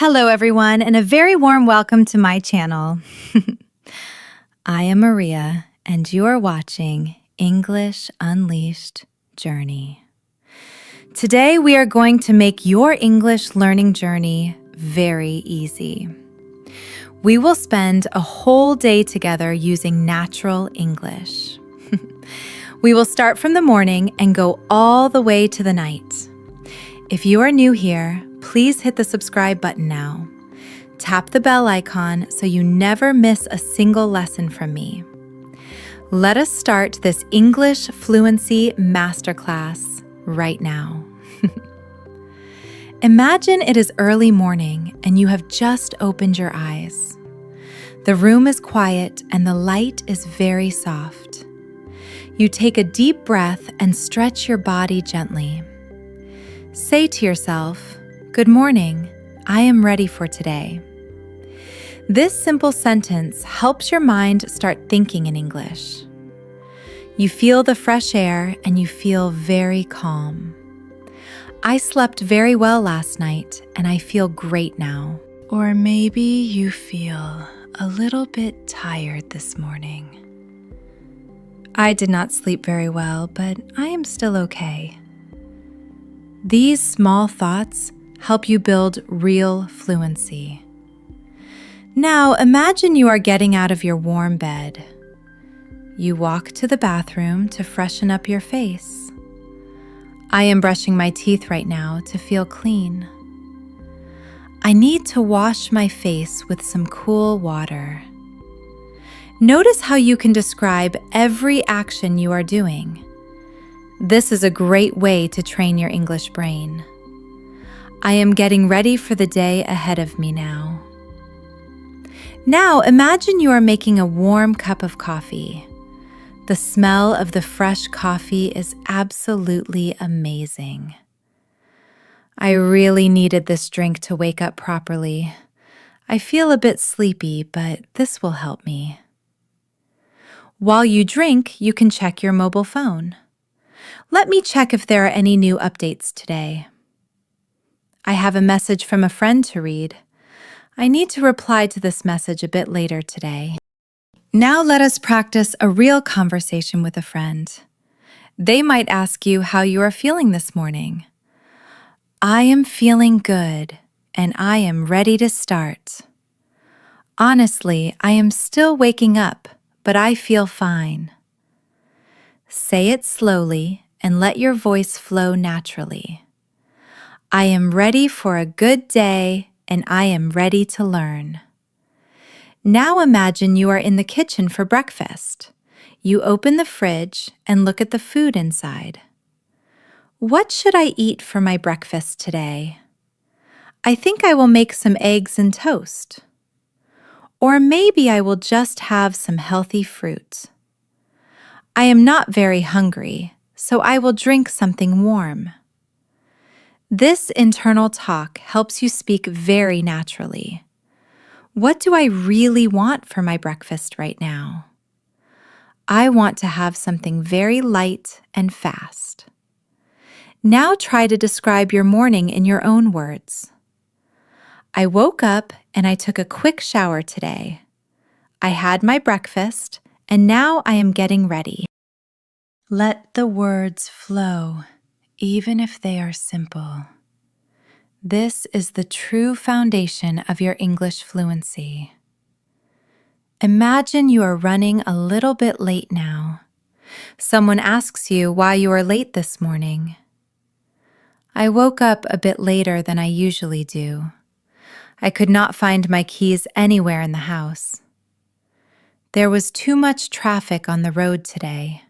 Hello, everyone, and a very warm welcome to my channel. I am Maria, and you are watching English Unleashed Journey. Today, we are going to make your English learning journey very easy. We will spend a whole day together using natural English. We will start from the morning and go all the way to the night. If you are new here, please hit the subscribe button now. Tap the bell icon so you never miss a single lesson from me. Let us start this English Fluency Masterclass right now. Imagine it is early morning and you have just opened your eyes. The room is quiet and the light is very soft. You take a deep breath and stretch your body gently. Say to yourself, "Good morning, I am ready for today." This simple sentence helps your mind start thinking in English. You feel the fresh air and you feel very calm. I slept very well last night and I feel great now. Or maybe you feel a little bit tired this morning. I did not sleep very well, but I am still okay. These small thoughts help you build real fluency. Now imagine you are getting out of your warm bed. You walk to the bathroom to freshen up your face. I am brushing my teeth right now to feel clean. I need to wash my face with some cool water. Notice how you can describe every action you are doing. This is a great way to train your English brain. I am getting ready for the day ahead of me now. Now imagine you are making a warm cup of coffee. The smell of the fresh coffee is absolutely amazing. I really needed this drink to wake up properly. I feel a bit sleepy, but this will help me. While you drink, you can check your mobile phone. Let me check if there are any new updates today. I have a message from a friend to read. I need to reply to this message a bit later today. Now let us practice a real conversation with a friend. They might ask you how you are feeling this morning. I am feeling good, and I am ready to start. Honestly, I am still waking up, but I feel fine. Say it slowly and let your voice flow naturally. I am ready for a good day and I am ready to learn. Now imagine you are in the kitchen for breakfast. You open the fridge and look at the food inside. What should I eat for my breakfast today? I think I will make some eggs and toast. Or maybe I will just have some healthy fruit. I am not very hungry, so I will drink something warm. This internal talk helps you speak very naturally. What do I really want for my breakfast right now? I want to have something very light and fast. Now try to describe your morning in your own words. I woke up and I took a quick shower today. I had my breakfast and now I am getting ready. Let the words flow, even if they are simple. This is the true foundation of your English fluency. Imagine you are running a little bit late now. Someone asks you why you are late this morning. I woke up a bit later than I usually do. I could not find my keys anywhere in the house. There was too much traffic on the road today.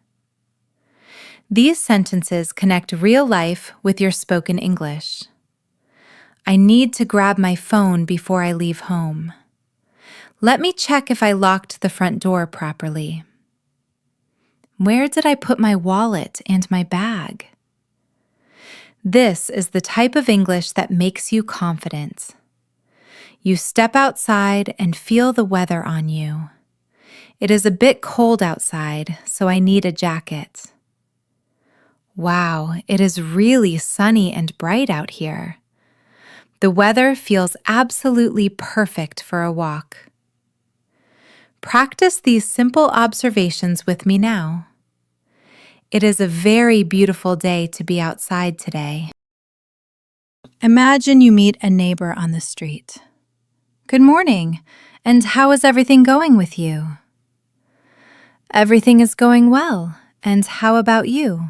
These sentences connect real life with your spoken English. I need to grab my phone before I leave home. Let me check if I locked the front door properly. Where did I put my wallet and my bag? This is the type of English that makes you confident. You step outside and feel the weather on you. It is a bit cold outside, so I need a jacket. Wow, it is really sunny and bright out here. The weather feels absolutely perfect for a walk. Practice these simple observations with me now. It is a very beautiful day to be outside today. Imagine you meet a neighbor on the street. Good morning, and how is everything going with you? Everything is going well, and how about you?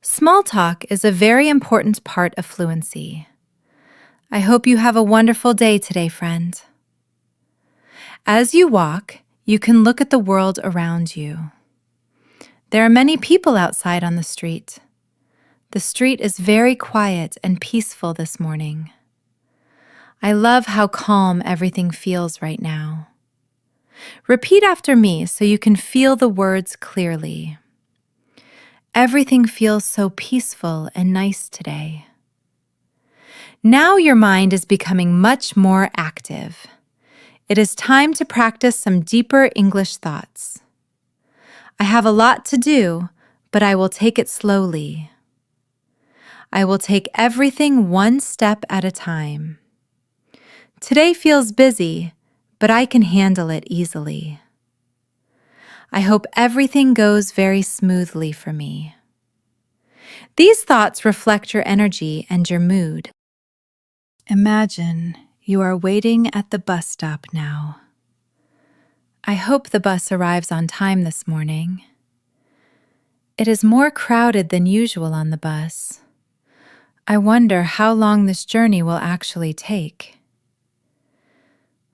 Small talk is a very important part of fluency. I hope you have a wonderful day today, friend. As you walk, you can look at the world around you. There are many people outside on the street. The street is very quiet and peaceful this morning. I love how calm everything feels right now. Repeat after me so you can feel the words clearly. Everything feels so peaceful and nice today. Now your mind is becoming much more active. It is time to practice some deeper English thoughts. I have a lot to do, but I will take it slowly. I will take everything one step at a time. Today feels busy, but I can handle it easily. I hope everything goes very smoothly for me. These thoughts reflect your energy and your mood. Imagine you are waiting at the bus stop now. I hope the bus arrives on time this morning. It is more crowded than usual on the bus. I wonder how long this journey will actually take.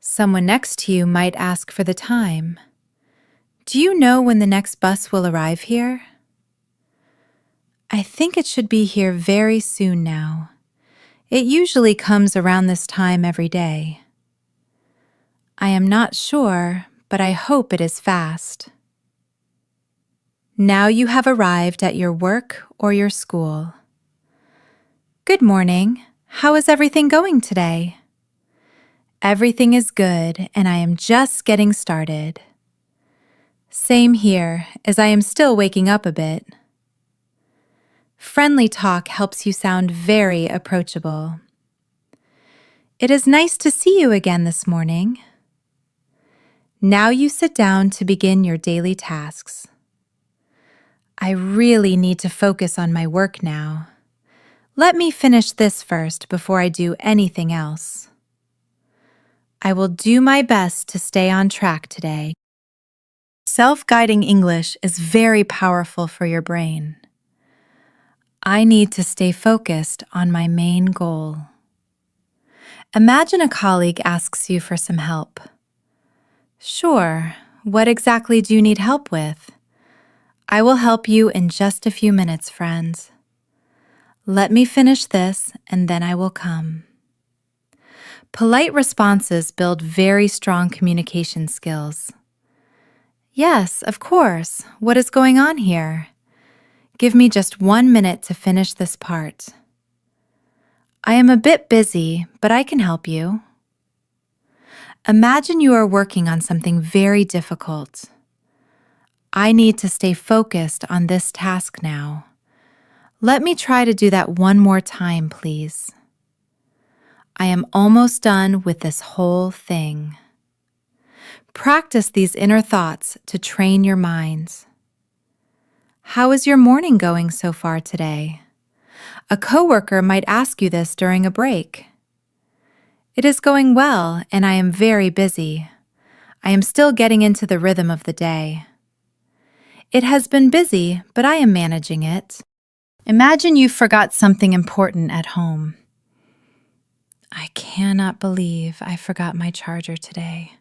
Someone next to you might ask for the time. Do you know when the next bus will arrive here? I think it should be here very soon now. It usually comes around this time every day. I am not sure, but I hope it is fast. Now you have arrived at your work or your school. Good morning. How is everything going today? Everything is good, and I am just getting started. Same here, as I am still waking up a bit. Friendly talk helps you sound very approachable. It is nice to see you again this morning. Now you sit down to begin your daily tasks. I really need to focus on my work now. Let me finish this first before I do anything else. I will do my best to stay on track today. Self-guiding English is very powerful for your brain. I need to stay focused on my main goal. Imagine a colleague asks you for some help. Sure, what exactly do you need help with? I will help you in just a few minutes, friends. Let me finish this and then I will come. Polite responses build very strong communication skills. Yes, of course. What is going on here? Give me just 1 minute to finish this part. I am a bit busy, but I can help you. Imagine you are working on something very difficult. I need to stay focused on this task now. Let me try to do that one more time, please. I am almost done with this whole thing. Practice these inner thoughts to train your minds. How is your morning going so far today? A coworker might ask you this during a break. It is going well, and I am very busy. I am still getting into the rhythm of the day. It has been busy, but I am managing it. Imagine you forgot something important at home. I cannot believe I forgot my charger today.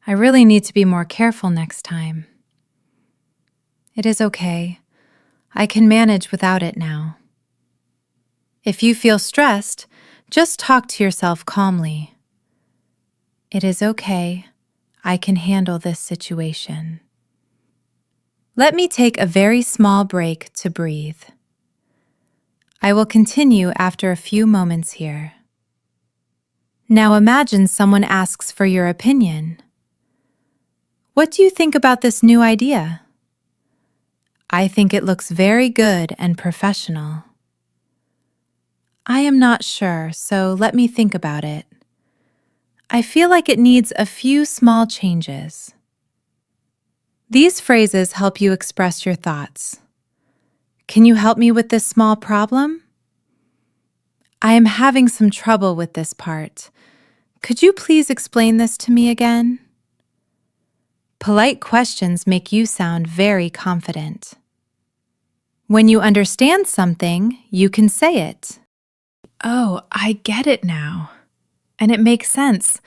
I really need to be more careful next time. It is okay. I can manage without it now. If you feel stressed, just talk to yourself calmly. It is okay. I can handle this situation. Let me take a very small break to breathe. I will continue after a few moments here. Now imagine someone asks for your opinion. What do you think about this new idea? I think it looks very good and professional. I am not sure, so let me think about it. I feel like it needs a few small changes. These phrases help you express your thoughts. Can you help me with this small problem? I am having some trouble with this part. Could you please explain this to me again? Polite questions make you sound very confident. When you understand something, you can say it. Oh, I get it now. And it makes sense.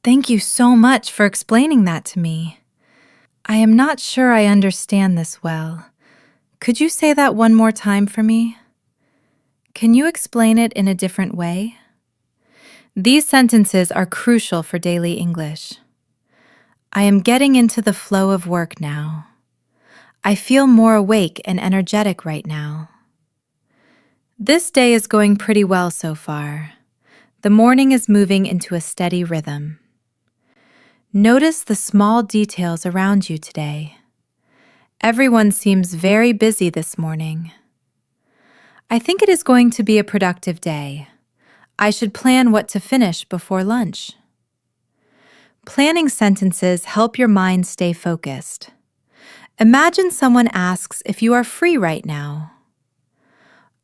Thank you so much for explaining that to me. I am not sure I understand this well. Could you say that one more time for me? Can you explain it in a different way? These sentences are crucial for daily English. I am getting into the flow of work now. I feel more awake and energetic right now. This day is going pretty well so far. The morning is moving into a steady rhythm. Notice the small details around you today. Everyone seems very busy this morning. I think it is going to be a productive day. I should plan what to finish before lunch. Planning sentences help your mind stay focused. Imagine someone asks if you are free right now.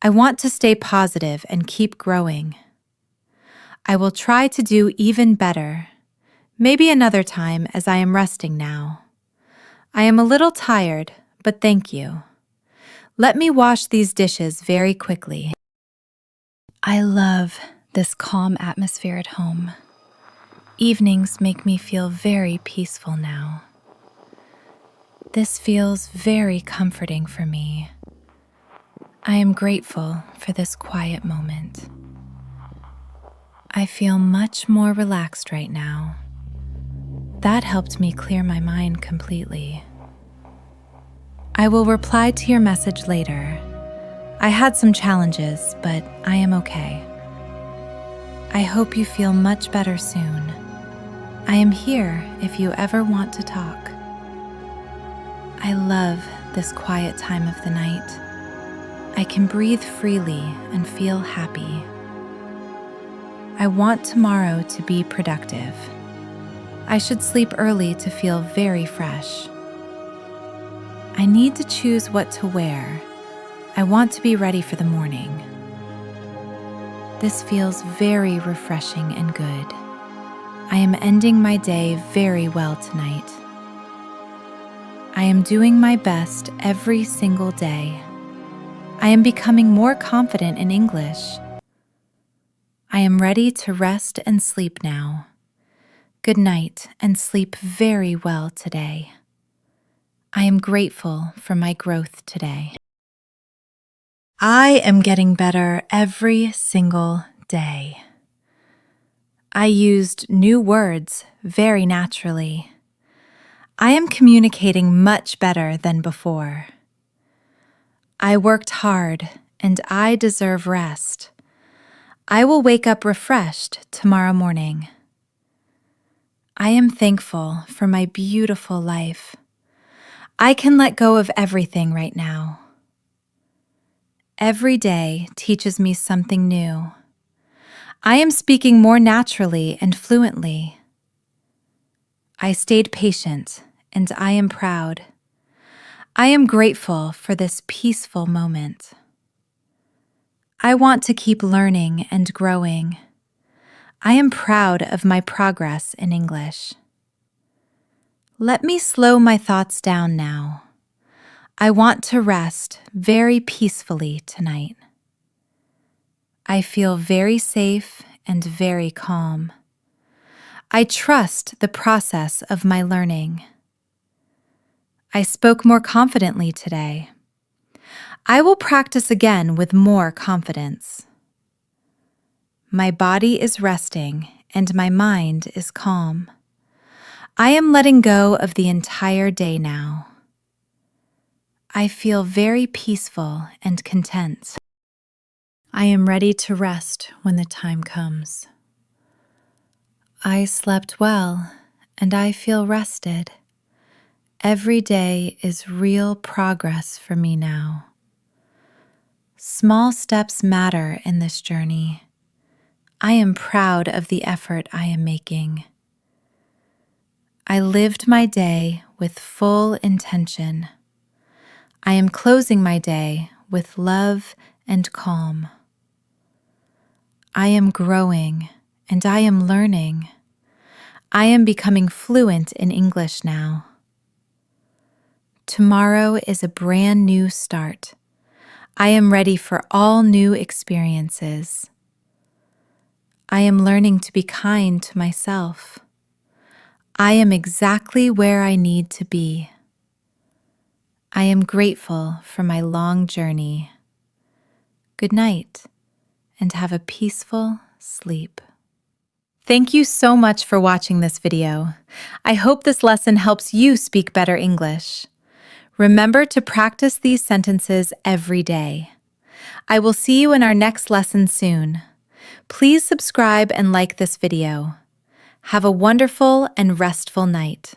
I want to stay positive and keep growing. I will try to do even better. Maybe another time as I am resting now. I am a little tired, but thank you. Let me wash these dishes very quickly. I love this calm atmosphere at home. Evenings make me feel very peaceful now. This feels very comforting for me. I am grateful for this quiet moment. I feel much more relaxed right now. That helped me clear my mind completely. I will reply to your message later. I had some challenges, but I am okay. I hope you feel much better soon. I am here if you ever want to talk. I love this quiet time of the night. I can breathe freely and feel happy. I want tomorrow to be productive. I should sleep early to feel very fresh. I need to choose what to wear. I want to be ready for the morning. This feels very refreshing and good. I am ending my day very well tonight. I am doing my best every single day. I am becoming more confident in English. I am ready to rest and sleep now. Good night and sleep very well today. I am grateful for my growth today. I am getting better every single day. I used new words very naturally. I am communicating much better than before. I worked hard and I deserve rest. I will wake up refreshed tomorrow morning. I am thankful for my beautiful life. I can let go of everything right now. Every day teaches me something new. I am speaking more naturally and fluently. I stayed patient, and I am proud. I am grateful for this peaceful moment. I want to keep learning and growing. I am proud of my progress in English. Let me slow my thoughts down now. I want to rest very peacefully tonight. I feel very safe and very calm. I trust the process of my learning. I spoke more confidently today. I will practice again with more confidence. My body is resting and my mind is calm. I am letting go of the entire day now. I feel very peaceful and content. I am ready to rest when the time comes. I slept well and I feel rested. Every day is real progress for me now. Small steps matter in this journey. I am proud of the effort I am making. I lived my day with full intention. I am closing my day with love and calm. I am growing and I am learning. I am becoming fluent in English now. Tomorrow is a brand new start. I am ready for all new experiences. I am learning to be kind to myself. I am exactly where I need to be. I am grateful for my long journey. Good night, and have a peaceful sleep. Thank you so much for watching this video. I hope this lesson helps you speak better English. Remember to practice these sentences every day. I will see you in our next lesson soon. Please subscribe and like this video. Have a wonderful and restful night.